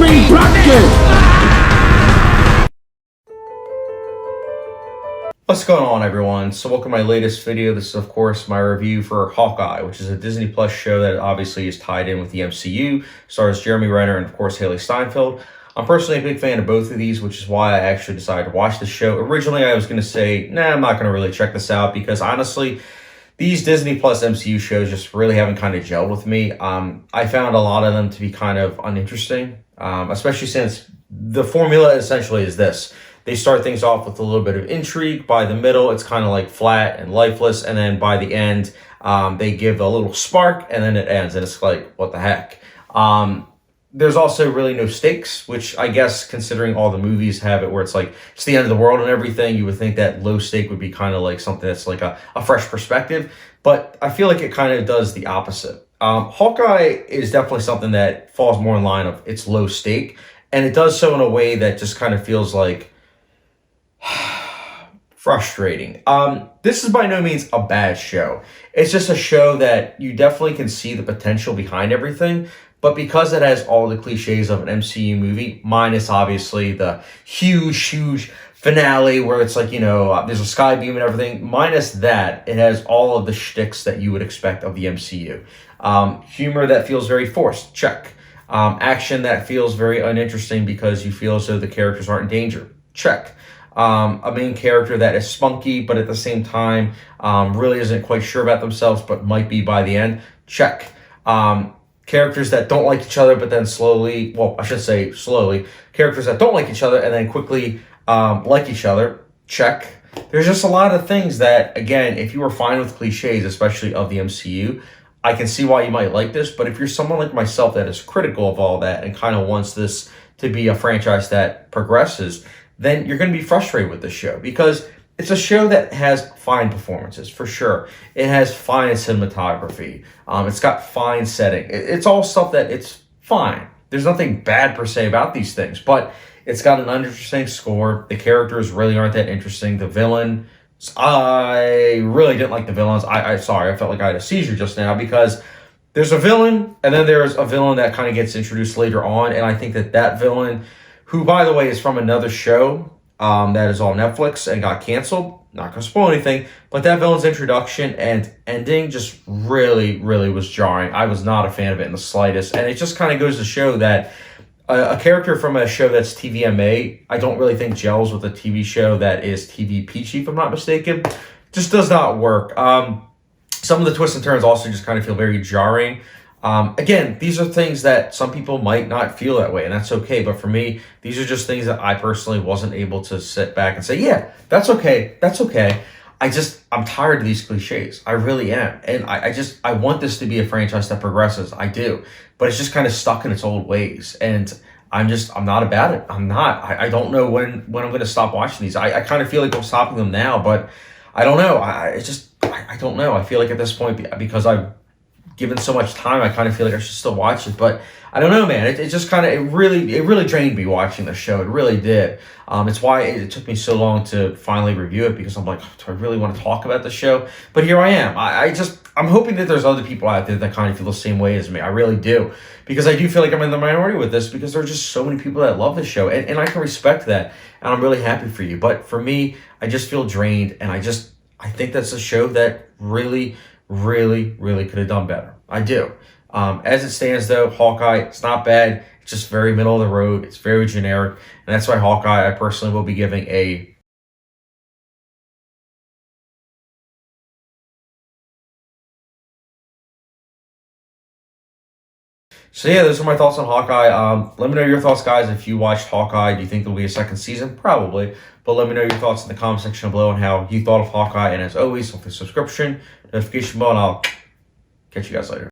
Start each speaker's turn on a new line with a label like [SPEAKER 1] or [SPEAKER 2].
[SPEAKER 1] Streaming Broadcast.
[SPEAKER 2] What's going on, everyone? So welcome to my latest video. This is, of course, my review for Hawkeye, which is a Disney Plus show that obviously is tied in with the MCU. Stars Jeremy Renner and, of course, Haley Steinfeld. I'm personally a big fan of both of these, which is why I actually decided to watch the show. Originally, I was going to say, nah, I'm not going to really check this out because, honestly, these Disney Plus MCU shows just really haven't kind of gelled with me. I found a lot of them to be kind of uninteresting, especially since the formula essentially is this. They start things off with a little bit of intrigue. By the middle, it's kind of like flat and lifeless. And then by the end, they give a little spark and then it ends. And it's like, what the heck? There's also really no stakes, which I guess considering all the movies have it where it's like, it's the end of the world and everything, you would think that low stake would be kind of like something that's like a fresh perspective. But I feel like it kind of does the opposite. Hawkeye is definitely something that falls more in line of it's low stake. And it does so in a way that just kind of feels like, frustrating. This is by no means a bad show. It's just a show that you definitely can see the potential behind everything, but because it has all the cliches of an MCU movie, minus obviously the huge finale where it's like, you know, there's a sky beam and everything, minus that, it has all of the shticks that you would expect of the MCU. Humor that feels very forced, check. Action that feels very uninteresting because you feel as though the characters aren't in danger, check. A main character that is spunky, but at the same time, really isn't quite sure about themselves, but might be by the end. Check. Characters that don't like each other, but then slowly, well, I should say slowly, characters that don't like each other and then quickly like each other. Check. There's just a lot of things that, again, if you were fine with cliches, especially of the MCU, I can see why you might like this, but if you're someone like myself that is critical of all that and kind of wants this to be a franchise that progresses, then you're going to be frustrated with this show because it's a show that has fine performances, for sure. It has fine cinematography. It's got fine setting. It's all stuff that it's fine. There's nothing bad per se about these things, but it's got an uninteresting score. The characters really aren't that interesting. The villain, I really didn't like the villains. Sorry, I felt like I had a seizure just now because there's a villain and then there's a villain that kind of gets introduced later on. And I think that villain, who, by the way, is from another show that is on Netflix and got canceled. Not going to spoil anything, but that villain's introduction and ending just really was jarring. I was not a fan of it in the slightest. And it just kind of goes to show that a character from a show that's TVMA, I don't really think gels with a TV show that is TV PG, if I'm not mistaken. Just does not work. Some of the twists and turns also just kind of feel very jarring. Again, these are things that some people might not feel that way, and that's okay. But for me, these are just things that I personally wasn't able to sit back and say, yeah, that's okay. That's okay. I'm tired of these cliches. I really am. And I want this to be a franchise that progresses. I do. But it's just kind of stuck in its old ways. And I'm not about it. I'm not. I don't know when I'm going to stop watching these. I kind of feel like I'm stopping them now, but I don't know. I don't know. I feel like at this point, because I've given so much time, I kind of feel like I should still watch it, but I don't know, man. It just kind of, it really drained me watching the show. It really did. It's why it took me so long to finally review it, because I'm like, do I really want to talk about the show? But here I am. I'm hoping that there's other people out there that kind of feel the same way as me. I really do, because I do feel like I'm in the minority with this, because there are just so many people that love the show, and I can respect that, and I'm really happy for you. But for me, I just feel drained, and I think that's a show that really could have done better. I do. As it stands, though, Hawkeye, it's not bad. It's just very middle of the road. It's very generic. And that's why Hawkeye, I personally will be giving a... So yeah, those are my thoughts on Hawkeye. Let me know your thoughts, guys. If you watched Hawkeye, do you think there'll be a second season? Probably. But let me know your thoughts in the comment section below on how you thought of Hawkeye. And as always, hit the subscription, notification bell, and I'll catch you guys later.